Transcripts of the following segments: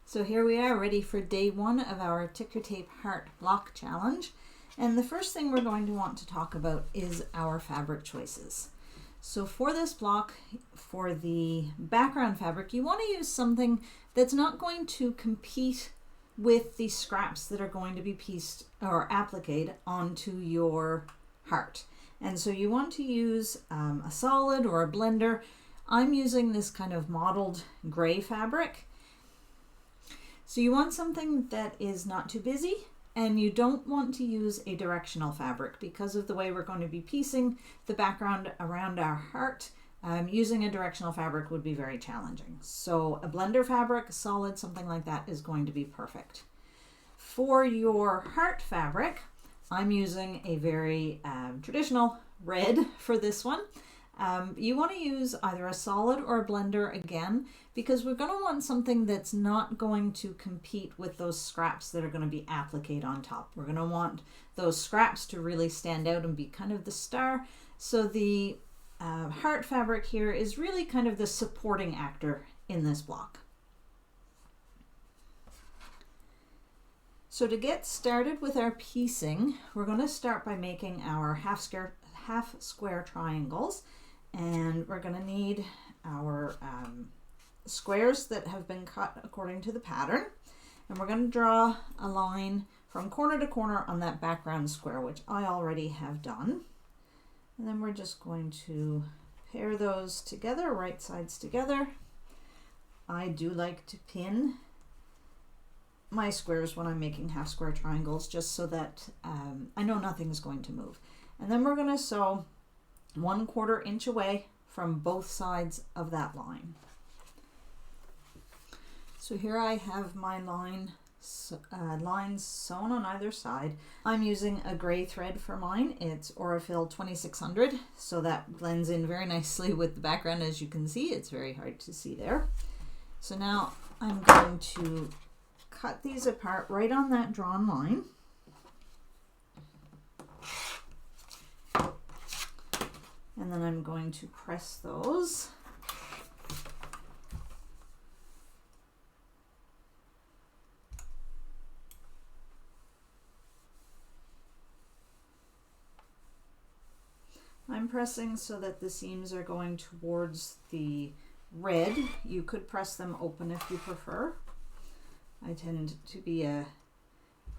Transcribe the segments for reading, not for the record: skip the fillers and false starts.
So here we are, ready for day one of our ticker tape heart block challenge. And the first thing we're going to want to talk about is our fabric choices. So for this block, for the background fabric, you want to use something that's not going to compete with the scraps that are going to be pieced or appliqued onto your heart. And so you want to use a solid or a blender. I'm using this kind of mottled gray fabric. So you want something that is not too busy, and you don't want to use a directional fabric because of the way we're going to be piecing the background around our heart. Using a directional fabric would be very challenging. So a blender fabric, solid, something like that is going to be perfect. For your heart fabric, I'm using a very traditional red for this one. You want to use either a solid or a blender again, because we're going to want something that's not going to compete with those scraps that are going to be appliqued on top. We're going to want those scraps to really stand out and be kind of the star. So the heart fabric here is really kind of the supporting actor in this block. So to get started with our piecing, we're going to start by making our half square triangles. And we're going to need our squares that have been cut according to the pattern. And we're going to draw a line from corner to corner on that background square, which I already have done. And then we're just going to pair those together, right sides together. I do like to pin my squares when I'm making half square triangles, just so that I know nothing's going to move. And then we're going to sew 1/4 inch away from both sides of that line. So here I have my lines sewn on either side. I'm using a gray thread for mine. It's Aurifil 2600, so that blends in very nicely with the background. As you can see, it's very hard to see there. So now I'm going to cut these apart right on that drawn line. And then I'm going to press those. I'm pressing so that the seams are going towards the red. You could press them open if you prefer. I tend to be a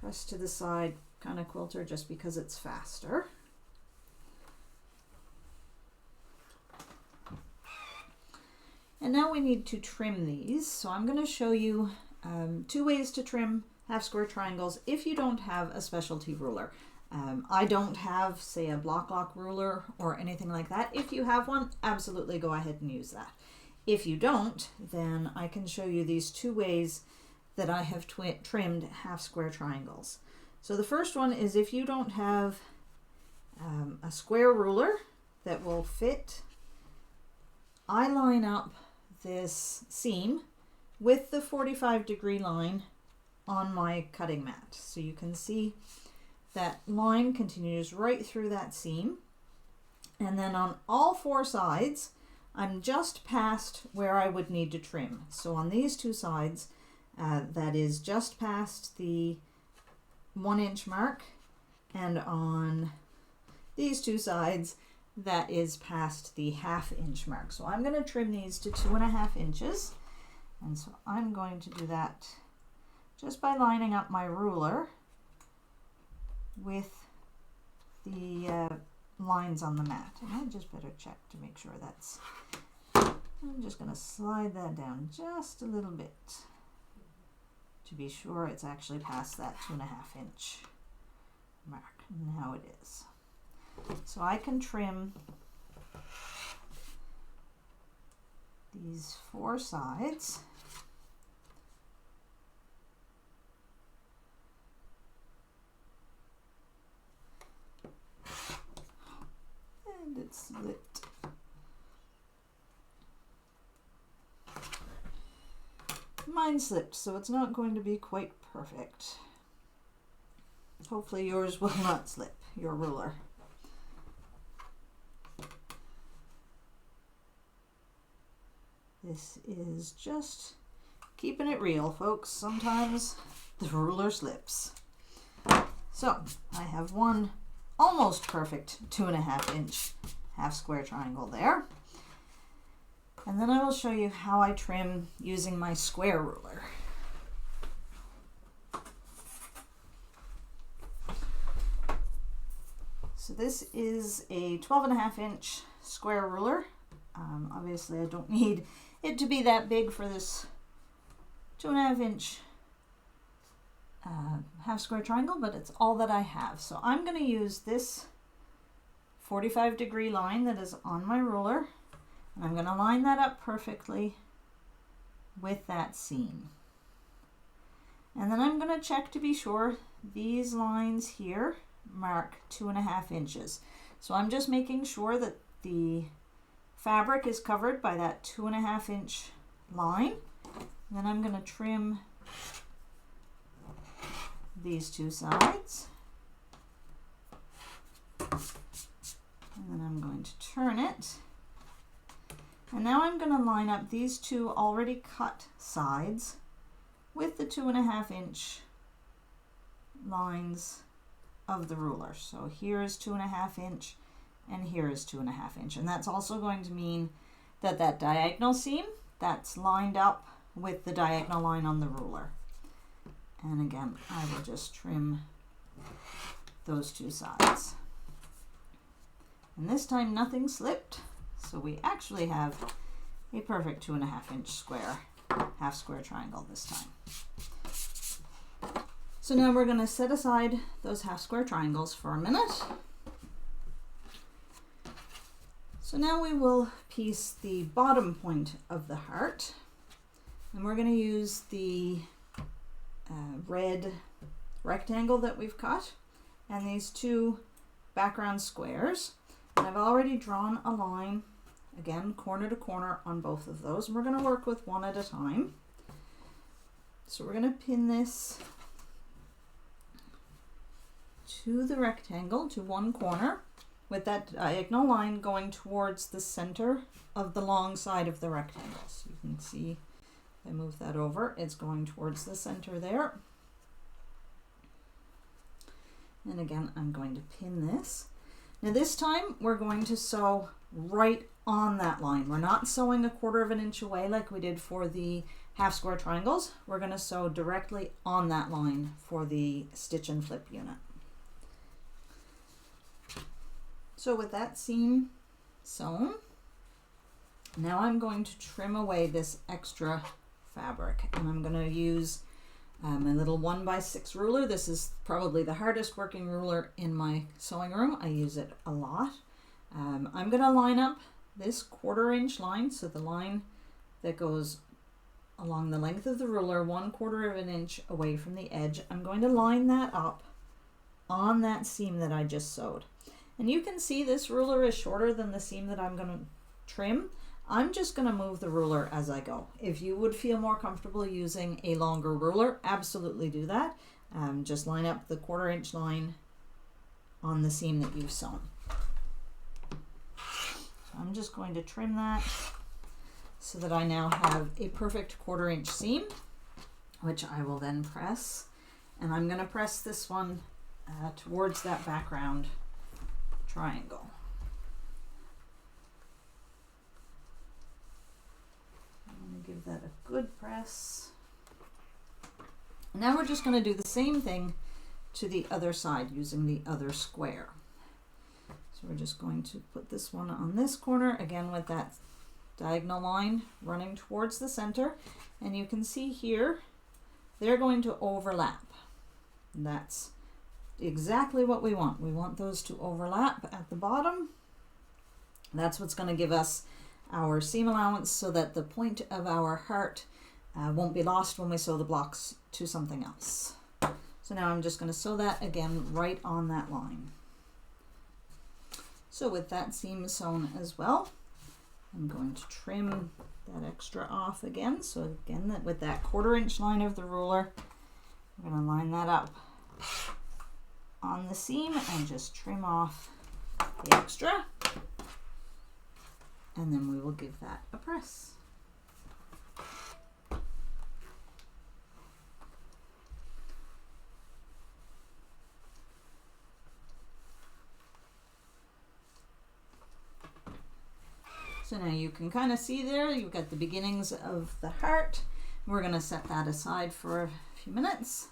press to the side kind of quilter just because it's faster. And now we need to trim these. So I'm going to show you 2 ways to trim half square triangles if you don't have a specialty ruler. I don't have, say, a block lock ruler or anything like that. If you have one, absolutely go ahead and use that. If you don't, then I can show you these 2 ways that I have trimmed half square triangles. So the first one is if you don't have a square ruler that will fit, I line up this seam with the 45-degree line on my cutting mat. So you can see that line continues right through that seam. And then on all 4 sides, I'm just past where I would need to trim. So on these 2 sides, that is just past the 1 inch mark. And on these 2 sides, that is past the 1/2 inch mark. So I'm going to trim these to 2.5 inches. And so I'm going to do that just by lining up my ruler with the lines on the mat. And I just better check to make sure that's, I'm just going to slide that down just a little bit to be sure it's actually past that 2.5 inch mark. Now it is. So I can trim these 4 sides. And it's slit. Mine slipped, so it's not going to be quite perfect. Hopefully yours will not slip, your ruler. This is just Keeping it real, folks. Sometimes the ruler slips. So I have one almost perfect 2.5 inch half square triangle there. And then I will show you how I trim using my square ruler. So this is a 12.5 inch square ruler. Obviously I don't need it to be that big for this 2.5 inch half square triangle, but it's all that I have. So I'm going to use this 45-degree line that is on my ruler, and I'm going to line that up perfectly with that seam. And then I'm going to check to be sure these lines here mark 2.5 inches. So I'm just making sure that the fabric is covered by that 2.5 inch line. And then I'm going to trim these two sides. And then I'm going to turn it. And now I'm going to line up these two already cut sides with the 2.5 inch lines of the ruler. So here is 2.5 inch and here is 2.5 inch. And that's also going to mean that that diagonal seam, that's lined up with the diagonal line on the ruler. And again, I will just trim those two sides. And this time nothing slipped, so we actually have a perfect 2.5 inch square, half square triangle this time. So now we're going to set aside those half square triangles for a minute. So now we will piece the bottom point of the heart, and we're going to use the red rectangle that we've cut and these two background squares. And I've already drawn a line, again, corner to corner on both of those. And we're going to work with one at a time. So we're going to pin this to the rectangle, to one corner, with that diagonal line going towards the center of the long side of the rectangle. So you can see, if I move that over, it's going towards the center there. And again, I'm going to pin this. Now this time we're going to sew right on that line. We're not sewing 1/4 inch away like we did for the half square triangles. We're going to sew directly on that line for the stitch and flip unit. So with that seam sewn, now I'm going to trim away this extra fabric, and I'm going to use my little 1x6 ruler. This is probably the hardest working ruler in my sewing room. I use it a lot. I'm going to line up this 1/4 inch line, so the line that goes along the length of the ruler 1/4 inch away from the edge. I'm going to line that up on that seam that I just sewed. And you can see this ruler is shorter than the seam that I'm going to trim. I'm just going to move the ruler as I go. If you would feel more comfortable using a longer ruler, absolutely do that. Just line up the 1/4 inch line on the seam that you've sewn. So I'm just going to trim that so that I now have a perfect 1/4 inch seam, which I will then press. And I'm going to press this one towards that background triangle. I'm going to give that a good press. And now we're just going to do the same thing to the other side using the other square. So we're just going to put this one on this corner, again with that diagonal line running towards the center. And you can see here, they're going to overlap. And that's exactly what we want. We want those to overlap at the bottom. That's what's going to give us our seam allowance so that the point of our heart won't be lost when we sew the blocks to something else. So now I'm just going to sew that again right on that line. So with that seam sewn as well, I'm going to trim that extra off again. So again, that with that 1/4 inch line of the ruler, we're going to line that up on the seam and just trim off the extra, and then we will give that a press. So now you can kind of see there, you've got the beginnings of the heart. We're going to set that aside for a few minutes.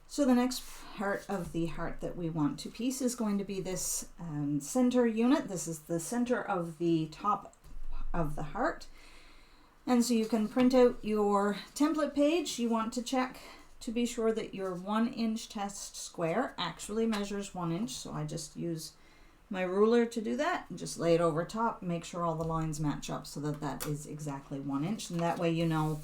So the next part of the heart that we want to piece is going to be this center unit. This is the center of the top of the heart. And so you can print out your template page. You want to check to be sure that your 1-inch test square actually measures 1 inch. So I just use my ruler to do that and just lay it over top, make sure all the lines match up so that that is exactly 1 inch. And that way you know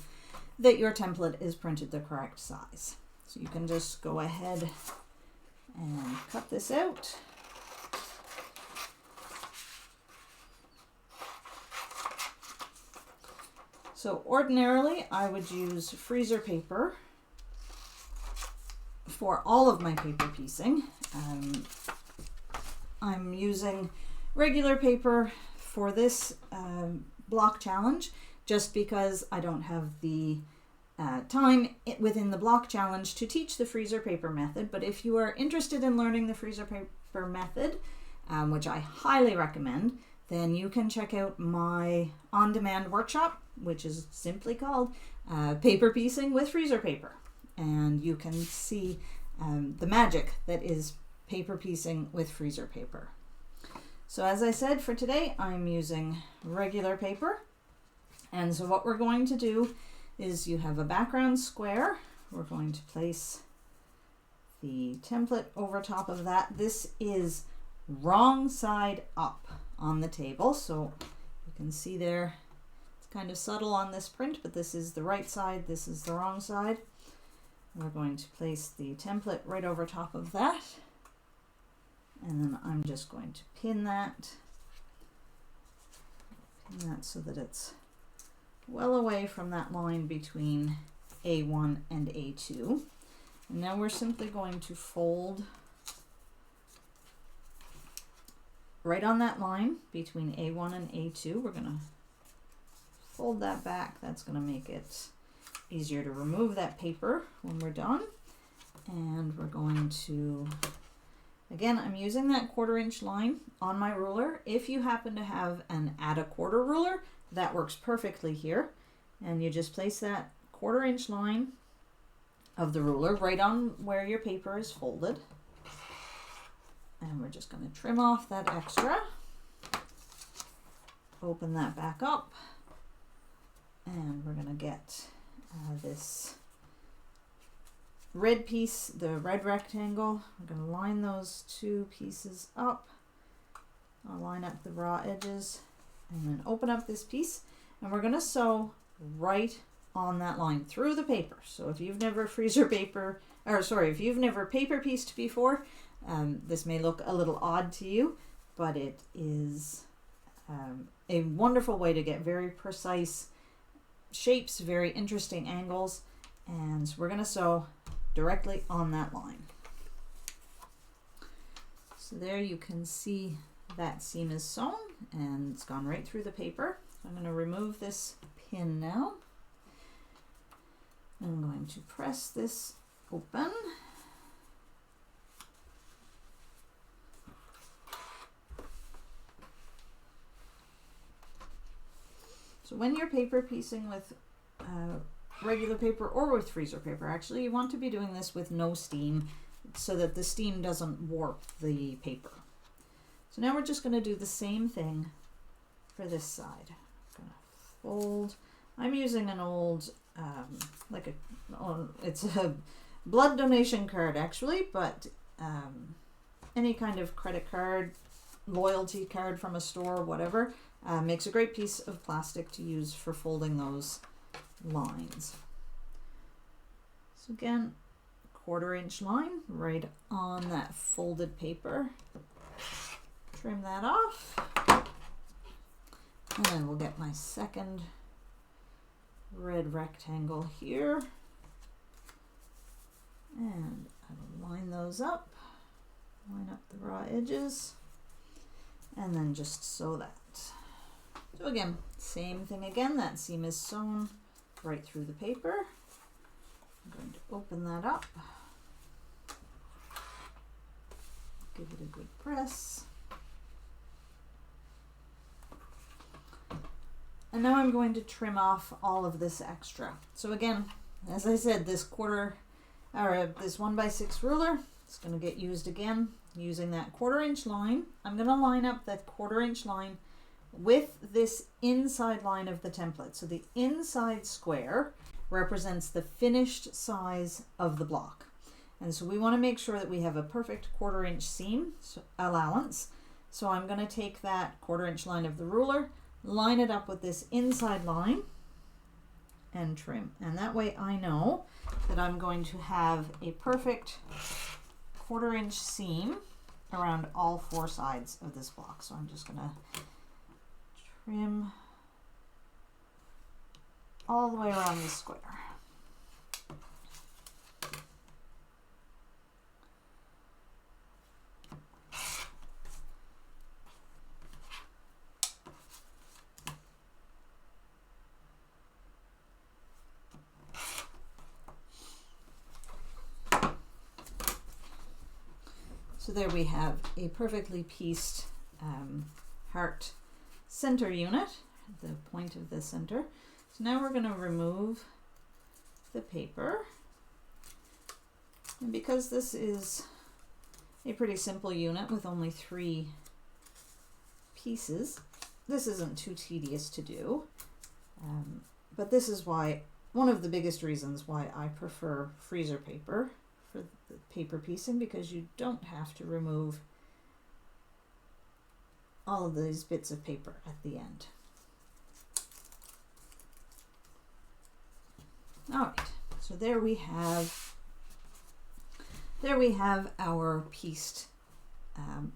that your template is printed the correct size. So you can just go ahead and cut this out. So ordinarily I would use freezer paper for all of my paper piecing. I'm using regular paper for this block challenge just because I don't have the time within the block challenge to teach the freezer paper method. But if you are interested in learning the freezer paper method, which I highly recommend, then you can check out my on-demand workshop, which is simply called Paper Piecing with Freezer Paper. And you can see the magic that is paper piecing with freezer paper. So as I said, for today, I'm using regular paper. And so what we're going to do is you have a background square. We're going to place the template over top of that. This is wrong side up on the table. So you can see there, it's kind of subtle on this print, but this is the right side, this is the wrong side. We're going to place the template right over top of that. And then I'm just going to pin that so that it's well away from that line between A1 and A2. And now we're simply going to fold right on that line between A1 and A2. We're going to fold that back. That's going to make it easier to remove that paper when we're done. And we're going to, again, I'm using that 1/4 inch line on my ruler. If you happen to have an add a quarter ruler, that works perfectly here. And you just place that 1/4 inch line of the ruler right on where your paper is folded. And we're just going to trim off that extra. Open that back up. And we're going to get this red piece, the red rectangle. I'm going to line those two pieces up. I'll line up the raw edges and then open up this piece, and we're going to sew right on that line through the paper. So if you've never if you've never paper pieced before, this may look a little odd to you, but it is a wonderful way to get very precise shapes, very interesting angles, and so we're going to sew directly on that line. So there you can see that seam is sewn and it's gone right through the paper. So I'm going to remove this pin now. I'm going to press this open. So when you're paper piecing with regular paper or with freezer paper, actually you want to be doing this with no steam so that the steam doesn't warp the paper. So now we're just going to do the same thing for this side. I'm going to fold. I'm using an old, it's a blood donation card actually, but any kind of credit card, loyalty card from a store, whatever, makes a great piece of plastic to use for folding those lines. So again, 1/4 inch line right on that folded paper. Trim that off. And then we'll get my second red rectangle here. And I will line those up. Line up the raw edges. And then just sew that. So again, same thing again. That seam is sewn right through the paper. I'm going to open that up. Give it a good press. And now I'm going to trim off all of this extra. So again, as I said, this 1x6 ruler is going to get used again using that 1/4 inch line. I'm going to line up that 1/4 inch line with this inside line of the template. So the inside square represents the finished size of the block. And so we want to make sure that we have a perfect 1/4 inch seam allowance. So I'm going to take that 1/4 inch line of the ruler, line it up with this inside line and trim. And that way I know that I'm going to have a perfect 1/4 inch seam around all 4 sides of this block. So I'm just going to trim all the way around the square. So there we have a perfectly pieced heart center unit, the point of the center. So now we're going to remove the paper. And because this is a pretty simple unit with only 3 pieces, this isn't too tedious to do. But this is why, one of the biggest reasons why I prefer freezer paper for the paper piecing, because you don't have to remove all of these bits of paper at the end. All right, so there we have our pieced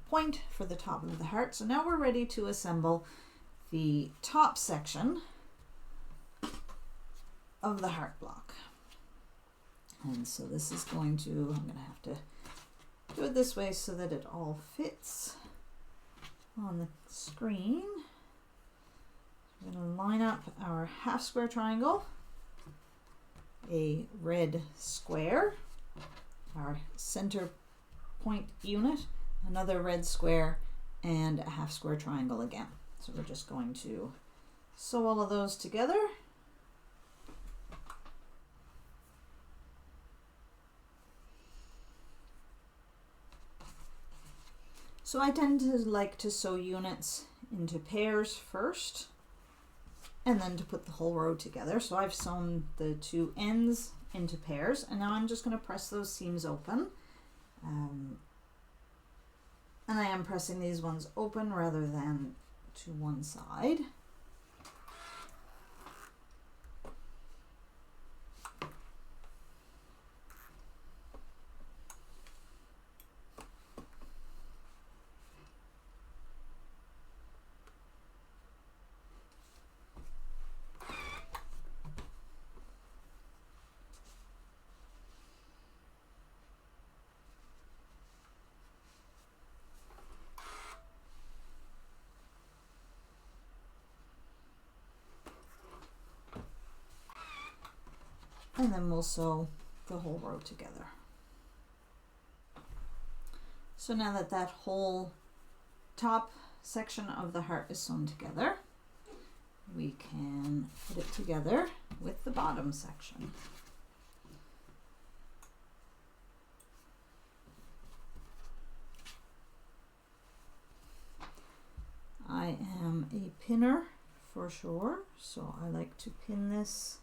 point for the top of the heart. So now we're ready to assemble the top section of the heart block. And so this is going to, I'm going to have to do it this way so that it all fits on the screen. We're going to line up our half square triangle, a red square, our center point unit, another red square, and a half square triangle again. So we're just going to sew all of those together. So I tend to like to sew units into pairs first, and then to put the whole row together. So I've sewn the 2 ends into pairs, and now I'm just going to press those seams open. And I am pressing these ones open rather than to one side. And then we'll sew the whole row together. So now that that whole top section of the heart is sewn together, we can put it together with the bottom section. I am a pinner for sure, so I like to pin this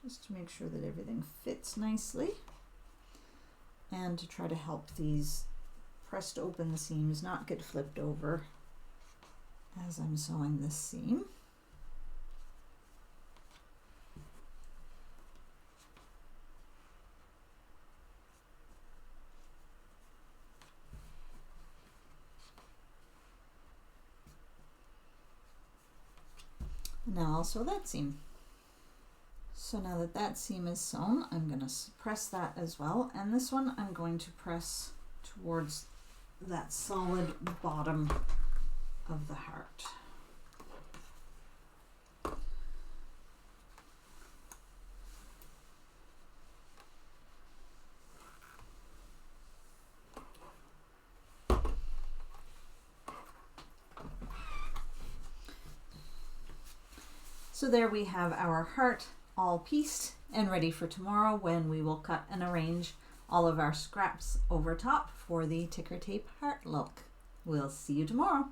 just to make sure that everything fits nicely, and to try to help these pressed open seams not get flipped over as I'm sewing this seam. And now I'll sew that seam. So now that that seam is sewn, I'm going to press that as well, and this one I'm going to press towards that solid bottom of the heart. So there we have our heart all pieced and ready for tomorrow, when we will cut and arrange all of our scraps over top for the ticker tape heart look. We'll see you tomorrow.